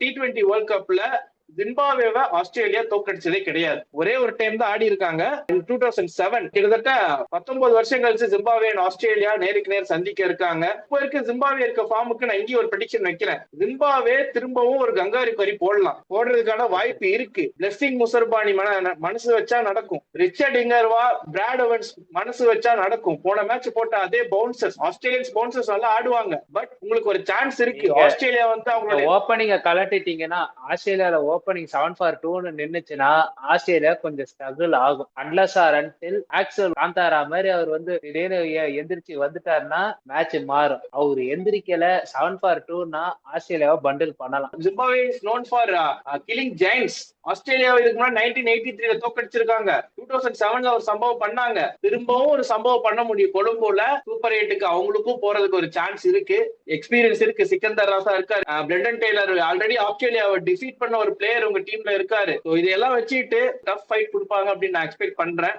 T20 world கப்ல ஜிம்பாப்வேவை Australia தோக்கடிச்சதே கிடையாது. ஒரே ஒரு டைம் தான் ஆடி இருக்காங்க. 2007 கிட்டத்தட்ட 19 வருஷம் கழிச்சு ஜிம்பாப்வே ஆஸ்திரேலியா நேருக்கு நேர் சந்திக்க இருக்காங்க. இப்போ இருக்க ஜிம்பாப்வே இருக்க ஃபார்முக்கு நான் இங்கே ஒரு ப்ரெடிக்ஷன் வைக்கிறேன். ஜிம்பாப்வே திரும்பவும் ஒரு கங்காரி பறி போடுறதுக்கான வாய்ப்பு இருக்கு. பிளெஸிங் முசர்பானி மனசு வச்சா நடக்கும். ரிச்சர்ட் இங்கர்வா, பிராட் ஓவன்ஸ் மனசு வச்சா நடக்கும். போன மேட்ச் போட்ட அதே பவுன்சர்ஸ், ஆஸ்திரேலியன்ஸ் பவுன்சர்ஸ் நல்லா ஆடுவாங்க. பட் உங்களுக்கு ஒரு சான்ஸ் இருக்கு. ஆஸ்திரேலியா வந்து அவங்களோட ஓப்பனிங்க கலட்டிட்டீங்கன்னா ஆஸ்திரேலியால ஓப்பனிங் 7-for-2 நின்னுச்சுன்னா ஆஸ்திரேலியா கொஞ்சம் ஸ்ட்ரகிள் ஆகும். Unless or until axle Kantara மாதிரி அவர் வந்து திடீர்னு எந்திரிச்சு வந்துட்டாருன்னா மேட்ச் மாறும். அவர் எந்திரிக்கல 7-for-2னா ஆஸ்திரேலியாவை பண்டில் பண்ணலாம். Zimbabwe is known for killing Giants. ஆஸ்திரேலியாவை இதுக்கு முன்னாடி 1983 தோக்கடிச்சிருக்காங்க. 2007 ஒரு சம்பவம் பண்ணாங்க. திரும்பவும் ஒரு சம்பவம் பண்ண முடியும். கொழும்புல சூப்பர் 8க்கு அவங்களுக்கும் போறதுக்கு ஒரு சான்ஸ் இருக்கு. எக்ஸ்பீரியன்ஸ் இருக்கு. சிக்கந்தர் ராசா இருக்காரு. பிரெண்டன் டெய்லர் ஆல்ரெடி ஆஸ்திரேலியாவை டிஃபீட் பண்ண ஒரு பிளேயர் உங்க டீம்ல இருக்காரு. இதெல்லாம் வச்சுட்டு டஃப் ஃபைட் கொடுப்பாங்க அப்படின்னு நான் எக்ஸ்பெக்ட் பண்றேன்.